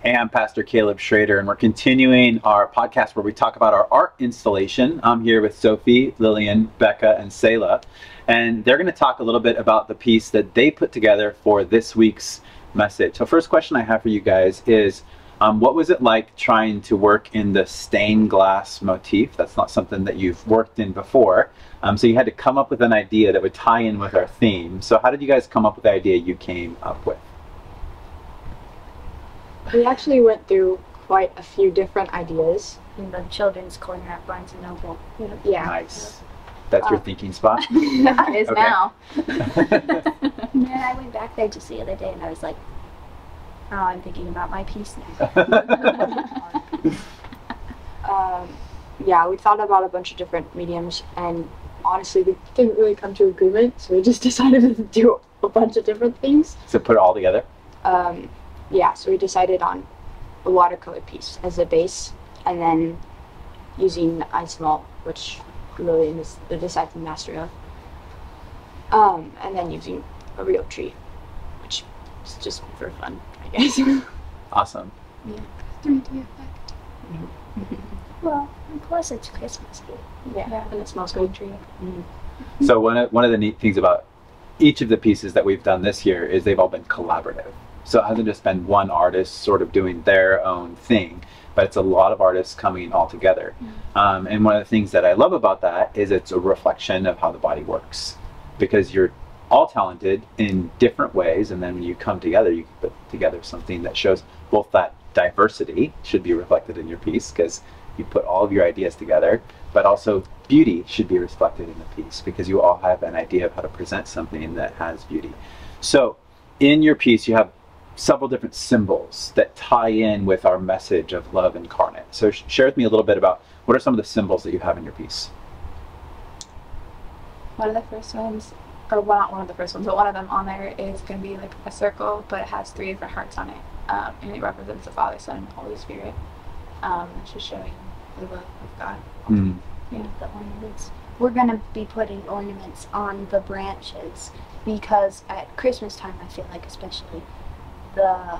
Hey, I'm Pastor Caleb Schrader, and we're continuing our podcast where we talk about our art installation. I'm here with Sophie, Lillian, Becca, and Selah, and they're going to talk a little bit about the piece that they put together for this week's message. So first question I have for you guys is, what was it like trying to work in the stained glass motif? That's not something that you've worked in before. So you had to come up with an idea that would tie in with our theme. So how did you guys come up with the idea you came up with? We actually went through quite a few different ideas. In the children's corner at Barnes & Noble. Yeah. Nice. That's your thinking spot? It is Okay. now. Man, I went back there just the other day and I was like, oh, I'm thinking about my piece now. Yeah, we thought about a bunch of different mediums, and honestly, we didn't really come to agreement, so we just decided to do a bunch of different things. So put it all together? Yeah, so we decided on a watercolor piece as a base, and then using ice malt, which Lillian is the disciple master of, and then using a real tree, which is just for fun, I guess. Awesome. Yeah. 3D effect. Well, and plus it's Christmas. Yeah, and it smells good. Tree. So one of the neat things about each of the pieces that we've done this year is they've all been collaborative. So it hasn't just been one artist sort of doing their own thing, but it's a lot of artists coming all together. And one of the things that I love about that is it's a reflection of how the body works, because you're all talented in different ways, and then when you come together, you put together something that shows both that diversity should be reflected in your piece, because you put all of your ideas together, but also beauty should be reflected in the piece, because you all have an idea of how to present something that has beauty. So in your piece, you have several different symbols that tie in with our message of love incarnate. So share with me a little bit about what are some of the symbols that you have in your piece? One of the first ones, or well, not one of the first ones, but one of them on there is going to be like a circle, but it has 3 different hearts on it, and it represents the Father, Son, and Holy Spirit. It's just showing the love of God. Yeah, the ornaments. We're going to be putting ornaments on the branches because at Christmas time, I feel like especially, the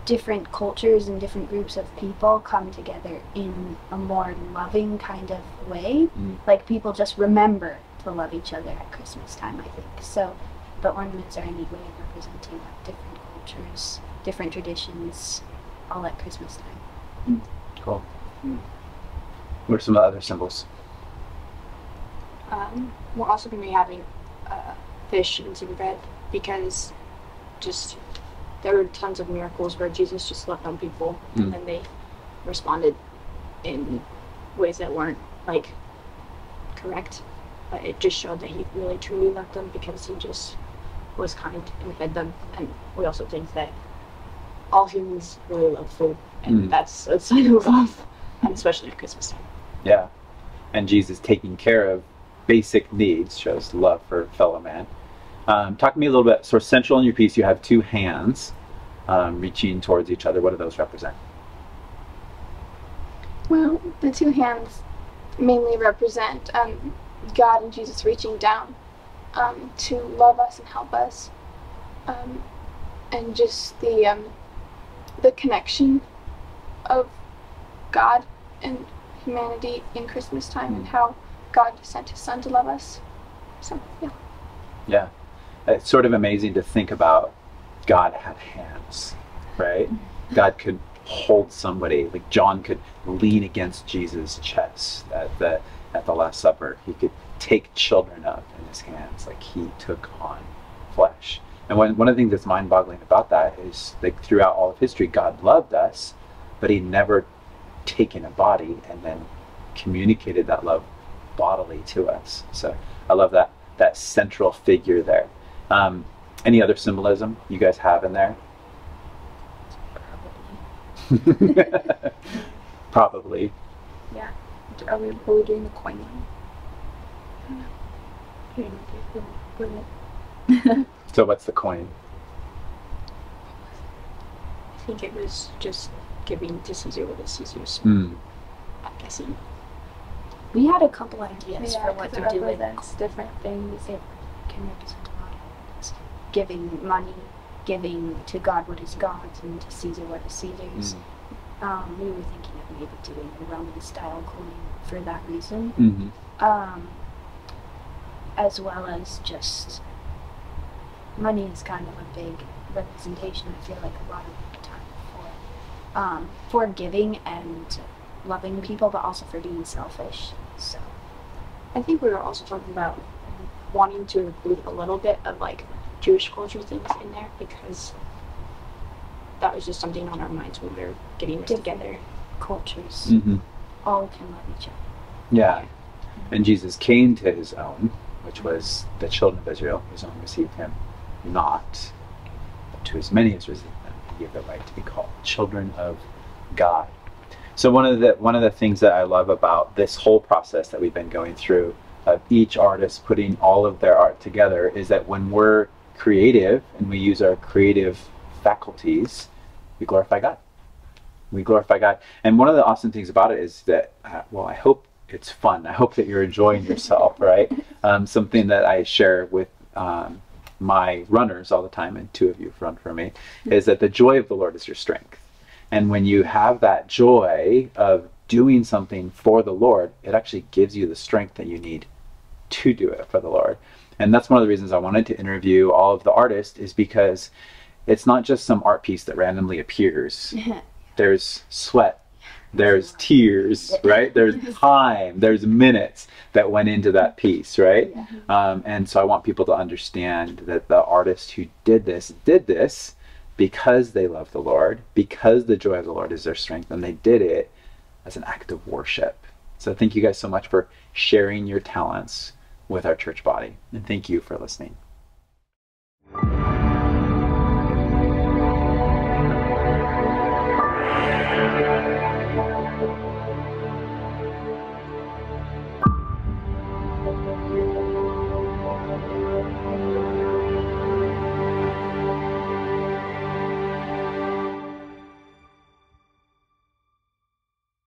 different cultures and different groups of people come together in a more loving kind of way. Like people just remember to love each other at Christmas time, I think. So the ornaments are a neat way of representing different cultures, different traditions, all at Christmas time. Cool. What are some of the other symbols? We're also going to be having fish and some bread, because just there were tons of miracles where Jesus just loved on people, and then they responded in ways that weren't like correct, but it just showed that he really truly loved them because he just was kind and fed them. And we also think that all humans really love food, and that's a sign of love, and especially at Christmas time. Yeah, and Jesus taking care of basic needs shows love for fellow man. Talk to me a little bit. So central in your piece, you have 2 hands reaching towards each other. What do those represent? Well, the 2 hands mainly represent God and Jesus reaching down to love us and help us, and just the connection of God and humanity in Christmas time, and how God sent His Son to love us. So yeah. Yeah, it's sort of amazing to think about. God had hands, right? God could hold somebody, like John could lean against Jesus' chest at the Last Supper. He could take children up in his hands, like he took on flesh. And one of the things that's mind-boggling about that is, like, throughout all of history, God loved us, but he never taken a body and then communicated that love bodily to us. So I love that central figure there. Any other symbolism you guys have in there? Probably. Yeah. Are we doing the coin one? So what's the coin? I think it was just giving to Caesar what is Caesar's. I'm guessing. We had a couple ideas Yeah, for what to 'cause do it with represents different things. it. Can represent a lot of things. Giving money giving to God what is God's and to Caesar what is Caesar's. Mm-hmm. We were thinking of maybe doing a Roman style coin for that reason. Mm-hmm. As well as just money is kind of a big representation, I feel like, a lot of the time for giving and loving people, but also for being selfish. So I think we were also talking about wanting to include a little bit of like Jewish culture things in there, because that was just something on our minds when we were getting this together. Cultures Mm-hmm. all can love each other. Yeah. And Jesus came to his own, which was the children of Israel. His own received him not, but to as many as received him, he gave the right to be called children of God. So one of the things that I love about this whole process that we've been going through, of each artist putting all of their art together, is that when we're creative and we use our creative faculties, we glorify God. We glorify God. And one of the awesome things about it is that, I hope it's fun. I hope that you're enjoying yourself, right? Something that I share with my runners all the time, and 2 of you have run for me, is that the joy of the Lord is your strength. And when you have that joy of doing something for the Lord, it actually gives you the strength that you need to do it for the Lord. And that's one of the reasons I wanted to interview all of the artists, is because it's not just some art piece that randomly appears. There's sweat, there's tears, right? There's time, there's minutes that went into that piece, right? And so I want people to understand that the artist who did this because they love the Lord, because the joy of the Lord is their strength, and they did it as an act of worship. So thank you guys so much for sharing your talents with our church body, and thank you for listening.